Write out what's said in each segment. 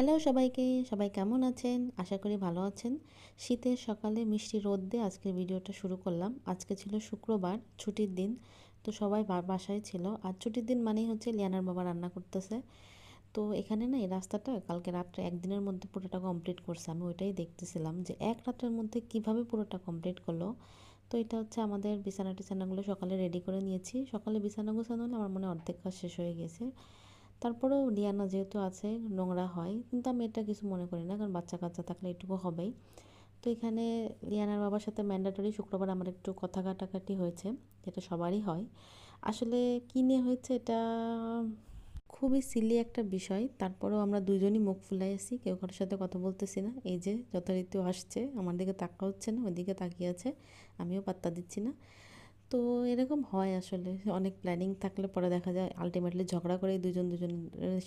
Hello সবাইকে, সবাই কেমন আছেন? আশা করি ভালো আছেন। শীতের সকালে মিষ্টি রোদ দিয়ে আজকের ভিডিওটা শুরু করলাম। আজকে ছিল শুক্রবার, ছুটির দিন। তো সবাই বাসায় ছিল। আর ছুটির দিন মানেই হচ্ছে লিয়ানার বাবা রান্না করতেছে। তো এখানে না এই রাস্তাটা কালকে রাত্রে একদিনের মধ্যে পুরোটা কমপ্লিট করছে। আমি ওইটাই দেখতেছিলাম যে এক রাতের মধ্যে কিভাবে পুরোটা কমপ্লিট করলো। তো এটা হচ্ছে আমাদের বিছানাগুলো সকালে রেডি করে নিয়েছি। সকালে বিছানা গোছানো হলে আমার মনে হয় অর্ধেক কাজ শেষ হয়ে গেছে। তারপরেও লিয়ানা যেহেতু আছে নোংরা হয়, কিন্তু আমি এটা কিছু মনে করি না, কারণ বাচ্চা কাচ্চা থাকলে এটুকু হবেই। তো এখানে লিয়ানার বাবার সাথে ম্যান্ডেটরি শুক্রবার আমার একটু কথা কাটাকাটি হয়েছে, যেটা সবারই হয়। আসলে কী নিয়ে হয়েছে এটা খুবই সিলি একটা বিষয়। তারপরেও আমরা দুজনই মুখ ফুলাই আছি, কেউ কারোর সাথে কথা বলতেছি না। এই যে যথারীতি আসছে, আমার দিকে তাকা হচ্ছে না, ওইদিকে তাকিয়ে আছে, আমিও পাত্তা দিচ্ছি না। তো এরকম হয় আসলে, অনেক প্ল্যানিং থাকলে পরে দেখা যায় আলটিমেটলি ঝগড়া করে দুজনের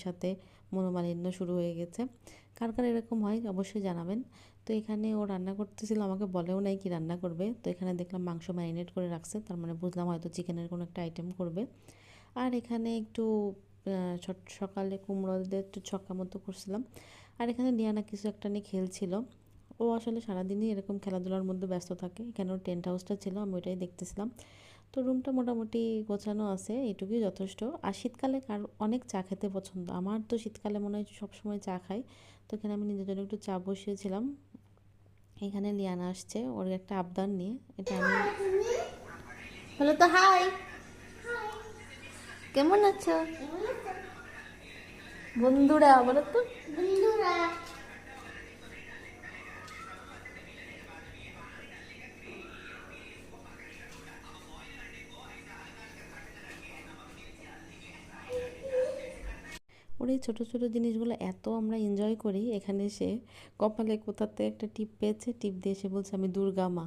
সাথে মনোমালিন্য শুরু হয়ে গেছে। কার কার এরকম হয় অবশ্যই জানাবেন। তো এখানে ও রান্না করতেছিল, আমাকে বলেও নাই কি রান্না করবে। তো এখানে দেখলাম মাংস ম্যারিনেট করে রাখছে, তার মানে বুঝলাম হয়তো চিকেনের কোনো একটা আইটেম করবে। আর এখানে একটু সকালে কুমড়ো দিয়ে একটু ছক্কা মতো করছিলাম। আর এখানে লিয়ানা কিছু একটা নিয়ে খেলছিল। ও আসলে সারাদিনই এরকম খেলাধুলার মধ্যে ব্যস্ত থাকে। এখানে ওর টেন্ট হাউসটা ছিল, আমি ওইটাই দেখতেছিলাম। তো রুমটা মোটামুটি গোছানো আছে, এটুকুই যথেষ্ট। আর শীতকালে অনেক চা খেতে পছন্দ। আমার তো শীতকালে মনে হয় সবসময় চা খাই। তো এখানে আমি নিজের জন্য একটু চা বসিয়েছিলাম। এখানে লিয়ানা আসছে ওর একটা আবদার নিয়ে, এটা আমি বলো তো হাই, কেমন আছো বন্ধুরা, বলো তো বন্ধুরা। ওর এই ছোটো ছোটো জিনিসগুলো এত আমরা এনজয় করি। এখানে এসে কপালে কোথাতে একটা টিপ পেয়েছে, টিপ দিয়ে এসে বলছে আমি দুর্গা মা।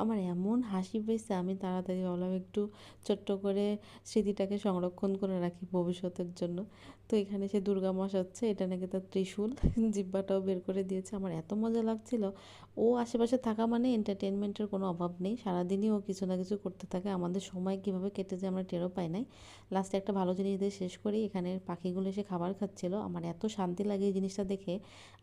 আমার এমন হাসি পেয়েছে, আমি তাড়াতাড়ি ভাবলাম একটু ছোট্ট করে স্মৃতিটাকে সংরক্ষণ করে রাখি ভবিষ্যতের জন্য। তো এখানে সে দুর্গা মা হচ্ছে, এটা নাকি তার ত্রিশূল। জিব্বাটাও বের করে দিয়েছে, আমার এত মজা লাগছিল। ও আশেপাশে থাকা মানে এন্টারটেনমেন্টের কোনো অভাব নেই, সারাদিনই ও কিছু না কিছু করতে থাকে। আমাদের সময় কীভাবে কেটে যায় আমরা টেরও পাই নাই। লাস্টে একটা ভালো জিনিস দিয়ে শেষ করি, এখানে পাখিগুলো এসে খাবার খাচ্ছিল। আমার এত শান্তি লাগে এই জিনিসটা দেখে।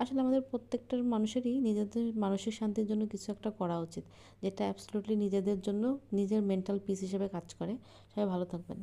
আসলে আমাদের প্রত্যেকটার মানুষেরই নিজেদের মানসিক শান্তির জন্য কিছু একটা করা উচিত, যেটা অ্যাবসলিউটলি নিজেদের জন্য, নিজের মেন্টাল পিস হিসেবে কাজ করে। সবাই ভালো থাকবেন।